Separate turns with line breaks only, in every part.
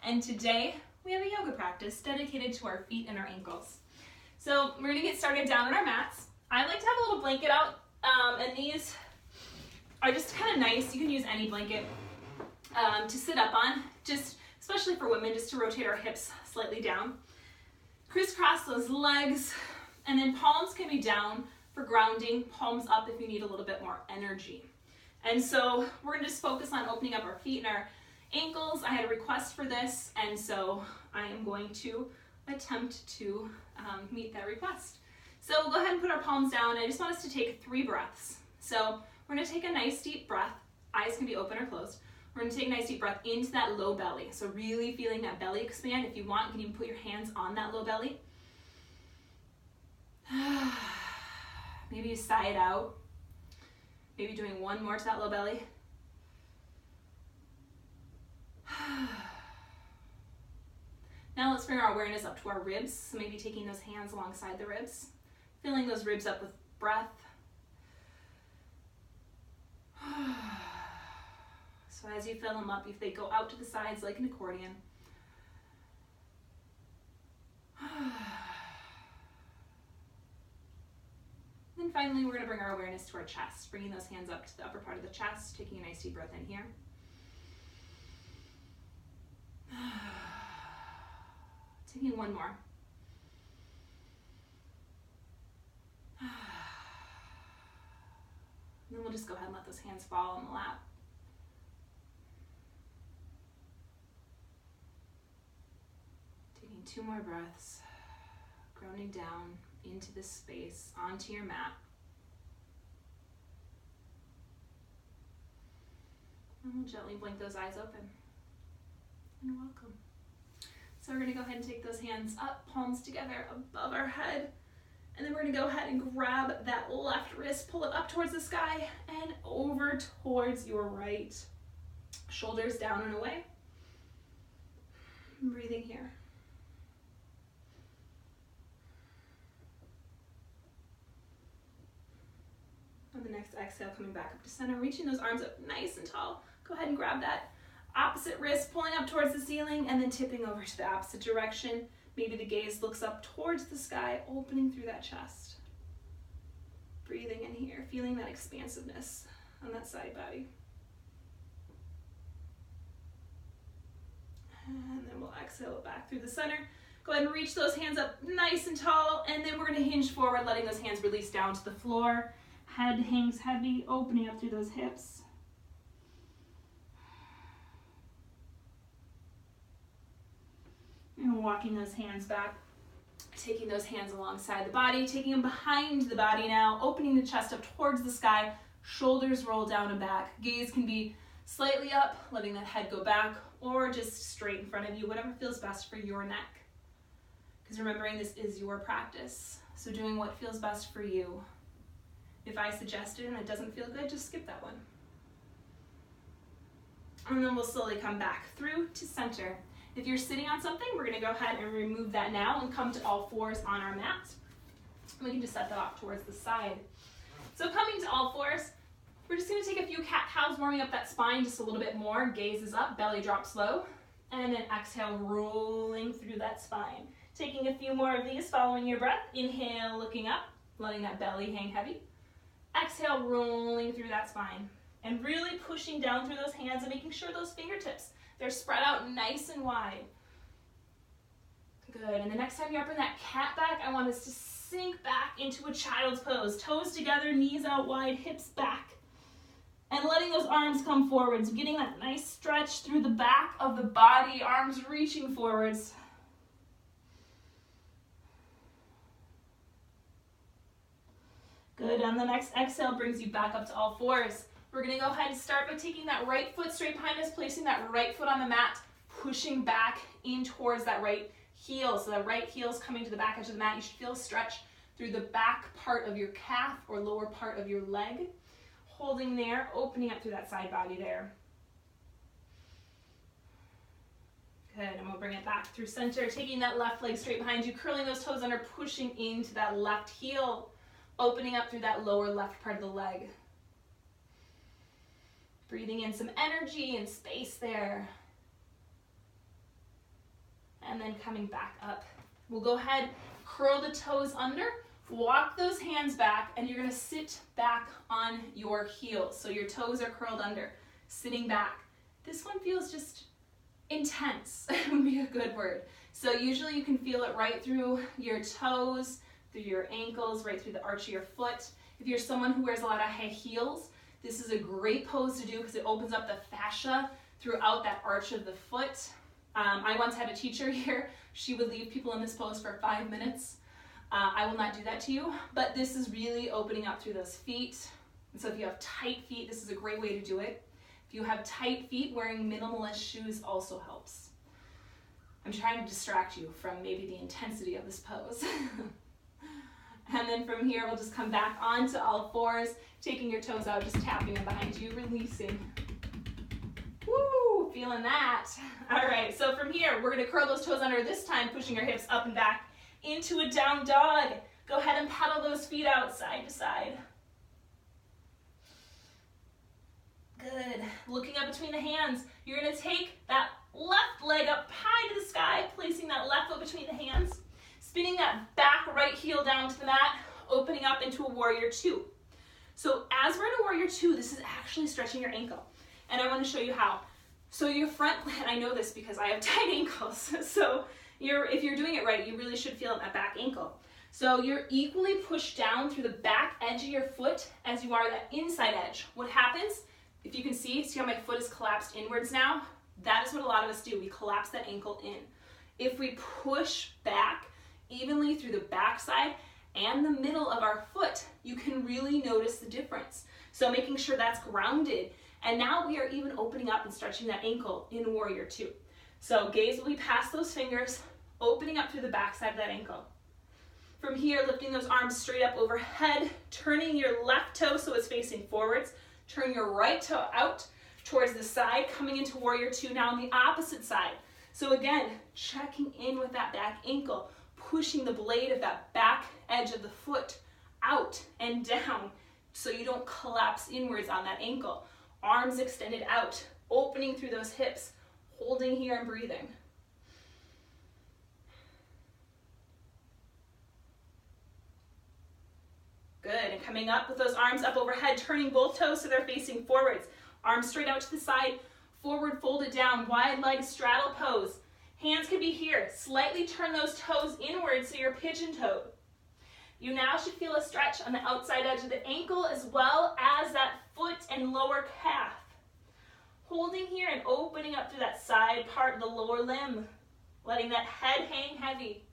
and today we have a yoga practice dedicated to our feet and our ankles. So we're going to get started down on our mats. I like to have a little blanket out, and these are just kind of nice. You can use any blanket to sit up on, just especially for women, just to rotate our hips slightly down. Crisscross those legs, and then palms can be down for grounding, palms up if you need a little bit more energy. And so we're going to just focus on opening up our feet and our ankles. I had a request for this, and so I am going to attempt to meet that request. So we'll go ahead and put our palms down. I just want us to take 3 breaths. So we're going to take a nice deep breath. Eyes can be open or closed. We're going to take a nice deep breath into that low belly. So really feeling that belly expand. If you want, you can even put your hands on that low belly. Maybe you sigh it out. Maybe doing one more to that low belly. Now let's bring our awareness up to our ribs. So maybe taking those hands alongside the ribs. Filling those ribs up with breath. So as you fill them up, if they go out to the sides like an accordion. Then finally, we're going to bring our awareness to our chest, bringing those hands up to the upper part of the chest, taking a nice deep breath in here. Taking one more. And then we'll just go ahead and let those hands fall on the lap. Taking 2 more breaths, grounding down into this space, onto your mat. And we'll gently blink those eyes open. And welcome. So we're going to go ahead and take those hands up, palms together above our head. And then we're going to go ahead and grab that left wrist, pull it up towards the sky and over towards your right. Shoulders down and away. Breathing here. On the next exhale, coming back up to center, reaching those arms up nice and tall. Go ahead and grab that opposite wrist, pulling up towards the ceiling and then tipping over to the opposite direction. Maybe the gaze looks up towards the sky, opening through that chest. Breathing in here, feeling that expansiveness on that side body. And then we'll exhale it back through the center. Go ahead and reach those hands up nice and tall, and then we're going to hinge forward, letting those hands release down to the floor. Head hangs heavy, opening up through those hips. And walking those hands back, taking those hands alongside the body, taking them behind the body now, opening the chest up towards the sky, shoulders roll down and back. Gaze can be slightly up, letting that head go back, or just straight in front of you, whatever feels best for your neck. Because remembering this is your practice, so doing what feels best for you. If I suggest it and it doesn't feel good, just skip that one. And then we'll slowly come back through to center. If you're sitting on something, we're going to go ahead and remove that now and come to all fours on our mat. We can just set that off towards the side. So coming to all fours, we're just going to take a few cat-cows, warming up that spine just a little bit more. Gaze is up, belly drops low, and then exhale, rolling through that spine. Taking a few more of these, following your breath. Inhale, looking up, letting that belly hang heavy. Exhale, rolling through that spine. And really pushing down through those hands and making sure those fingertips, they're spread out nice and wide. Good, and the next time you're up in that cat back, I want us to sink back into a child's pose. Toes together, knees out wide, hips back. And letting those arms come forwards, getting that nice stretch through the back of the body, arms reaching forwards. Good, on the next exhale brings you back up to all fours. We're going to go ahead and start by taking that right foot straight behind us, placing that right foot on the mat, pushing back in towards that right heel. So that right heel is coming to the back edge of the mat. You should feel a stretch through the back part of your calf or lower part of your leg. Holding there, opening up through that side body there. Good, and we'll bring it back through center, taking that left leg straight behind you, curling those toes under, pushing into that left heel, opening up through that lower left part of the leg. Breathing in some energy and space there. and then coming back up. We'll go ahead, curl the toes under, walk those hands back, and you're gonna sit back on your heels. So your toes are curled under, sitting back. This one feels just intense, would be a good word. So usually you can feel it right through your toes, through your ankles, right through the arch of your foot. If you're someone who wears a lot of high heels, this is a great pose to do because it opens up the fascia throughout that arch of the foot. I once had a teacher here. She would leave people in this pose for 5 minutes. I will not do that to you, but this is really opening up through those feet. And so if you have tight feet, this is a great way to do it. If you have tight feet, wearing minimalist shoes also helps. I'm trying to distract you from maybe the intensity of this pose. And then from here, we'll just come back onto all fours, taking your toes out, just tapping them behind you, releasing. Woo, feeling that. All right, so from here, we're gonna curl those toes under, this time pushing our hips up and back into a down dog. Go ahead and pedal those feet out side to side. Good. Looking up between the hands, you're gonna take that left leg up high to the sky, placing that left foot between the hands, spinning that back right heel down to the mat, opening up into a warrior two. So as we're in a warrior two, this is actually stretching your ankle. And I want to show you how. So your front, and I know this because I have tight ankles, so if you're doing it right, you really should feel that back ankle. So you're equally pushed down through the back edge of your foot as you are that inside edge. What happens, if you can see how my foot is collapsed inwards now? That is what a lot of us do. We collapse that ankle in. If we push back evenly through the backside and the middle of our foot, you can really notice the difference. So making sure that's grounded. And now we are even opening up and stretching that ankle in warrior two. So gaze will be past those fingers, opening up through the backside of that ankle. From here, lifting those arms straight up overhead, turning your left toe so it's facing forwards, turn your right toe out towards the side, coming into warrior two now on the opposite side. So again, checking in with that back ankle, pushing the blade of that back edge of the foot out and down so you don't collapse inwards on that ankle. Arms extended out, opening through those hips, holding here and breathing. Good, and coming up with those arms up overhead, turning both toes so they're facing forwards. Arms straight out to the side, forward folded down, wide leg straddle pose. Hands can be here. Slightly turn those toes inward so you're pigeon-toed. You now should feel a stretch on the outside edge of the ankle as well as that foot and lower calf. Holding here and opening up through that side part of the lower limb, letting that head hang heavy.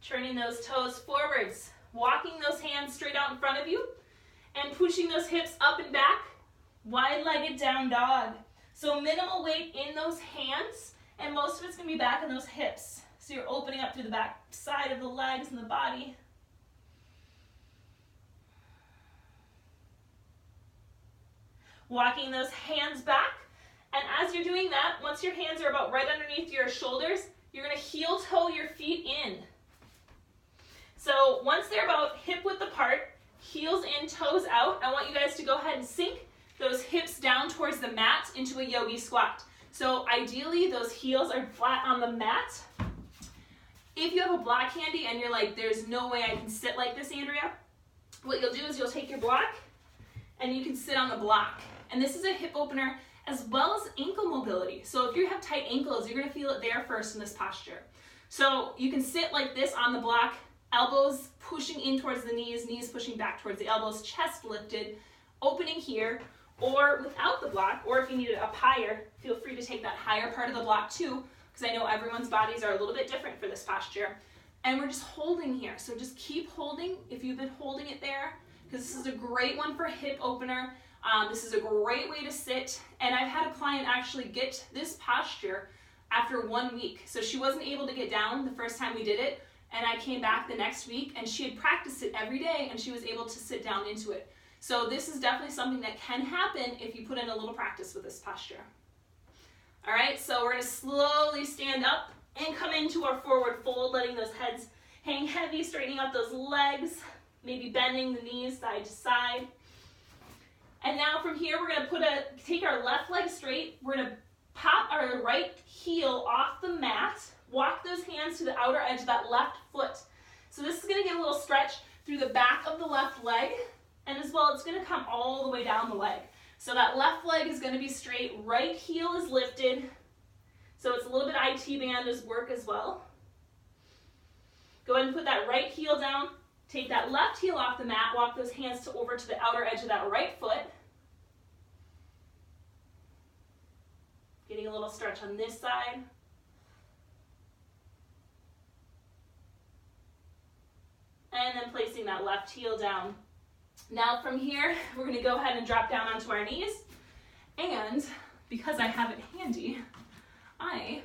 Turning those toes forwards, walking those hands straight out in front of you, and pushing those hips up and back, wide-legged down dog. So minimal weight in those hands, and most of it's going to be back in those hips. So you're opening up through the back side of the legs and the body. Walking those hands back, and as you're doing that, once your hands are about right underneath your shoulders, you're going to heel toe your feet in. So once they're about hip width apart, heels in, toes out, I want you guys to go ahead and sink those hips down towards the mat into a yogi squat. So ideally, those heels are flat on the mat. If you have a block handy and you're like, there's no way I can sit like this, Andrea, what you'll do is you'll take your block and you can sit on the block. And this is a hip opener as well as ankle mobility. So if you have tight ankles, you're gonna feel it there first in this posture. So you can sit like this on the block, elbows pushing in towards the knees, knees pushing back towards the elbows, chest lifted, opening here, or without the block, or if you need it up higher, feel free to take that higher part of the block too, because I know everyone's bodies are a little bit different for this posture. And we're just holding here, so just keep holding if you've been holding it there, because this is a great one for hip opener. This is a great way to sit, and I've had a client actually get this posture after 1 week. So she wasn't able to get down the first time we did it, and I came back the next week and she had practiced it every day and she was able to sit down into it. So this is definitely something that can happen if you put in a little practice with this posture. All right, so we're gonna slowly stand up and come into our forward fold, letting those heads hang heavy, straightening out those legs. maybe bending the knees side to side. And now from here, we're gonna take our left leg straight. We're gonna pop our right heel off the mat, walk those hands to the outer edge of that left foot. So this is gonna get a little stretch through the back of the left leg, and as well, it's gonna come all the way down the leg. So that left leg is gonna be straight, right heel is lifted. So it's a little bit IT band as work as well. Go ahead and put that right heel down, take that left heel off the mat, walk those hands over to the outer edge of that right foot. Getting a little stretch on this side. And then placing that left heel down. Now from here, we're gonna go ahead and drop down onto our knees. And because I have it handy, I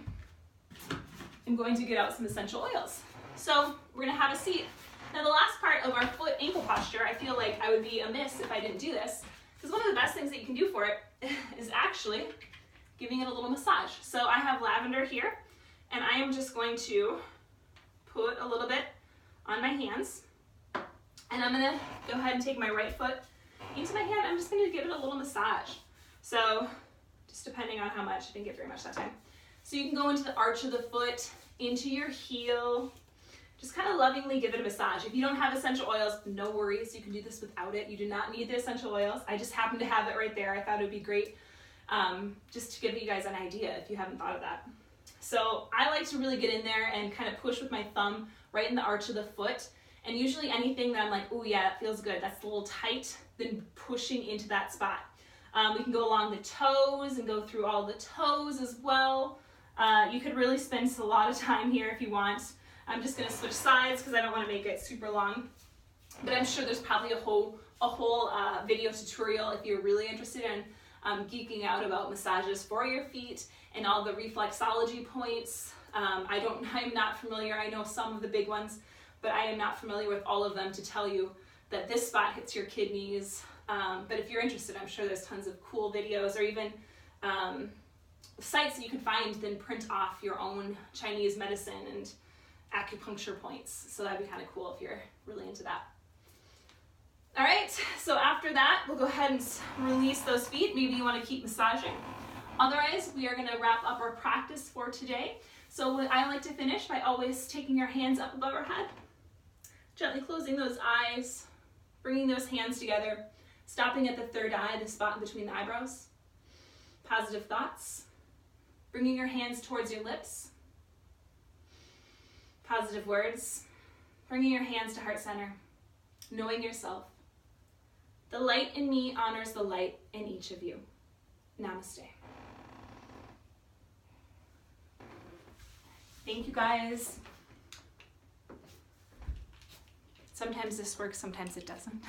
am going to get out some essential oils. So we're gonna have a seat. Now the last part of our foot ankle posture, I feel like I would be amiss if I didn't do this, because one of the best things that you can do for it is actually giving it a little massage. So I have lavender here, and I am just going to put a little bit on my hands, and I'm gonna go ahead and take my right foot into my hand. I'm just gonna give it a little massage. So just depending on how much, I didn't get very much that time. So you can go into the arch of the foot, into your heel, just kind of lovingly give it a massage. If you don't have essential oils, no worries, you can do this without it. You do not need the essential oils. I just happen to have it right there. I thought it would be great just to give you guys an idea if you haven't thought of that. So I like to really get in there and kind of push with my thumb right in the arch of the foot. And usually anything that I'm like, oh yeah, that feels good, that's a little tight, then pushing into that spot. We can go along the toes and go through all the toes as well. You could really spend a lot of time here if you want. I'm just gonna switch sides because I don't wanna make it super long. But I'm sure there's probably a whole video tutorial if you're really interested in geeking out about massages for your feet and all the reflexology points. I'm not familiar, I know some of the big ones, but I am not familiar with all of them to tell you that this spot hits your kidneys. But if you're interested, I'm sure there's tons of cool videos or even sites that you can find, then print off your own Chinese medicine and acupuncture points. So that'd be kind of cool if you're really into that. All right, so after that, we'll go ahead and release those feet. Maybe you want to keep massaging. Otherwise, we are going to wrap up our practice for today. So I like to finish by always taking your hands up above our head, gently closing those eyes, bringing those hands together, stopping at the third eye, the spot in between the eyebrows. Positive thoughts, bringing your hands towards your lips. Positive words, bringing your hands to heart center, knowing yourself. The light in me honors the light in each of you. Namaste. Thank you guys. Sometimes this works, sometimes it doesn't.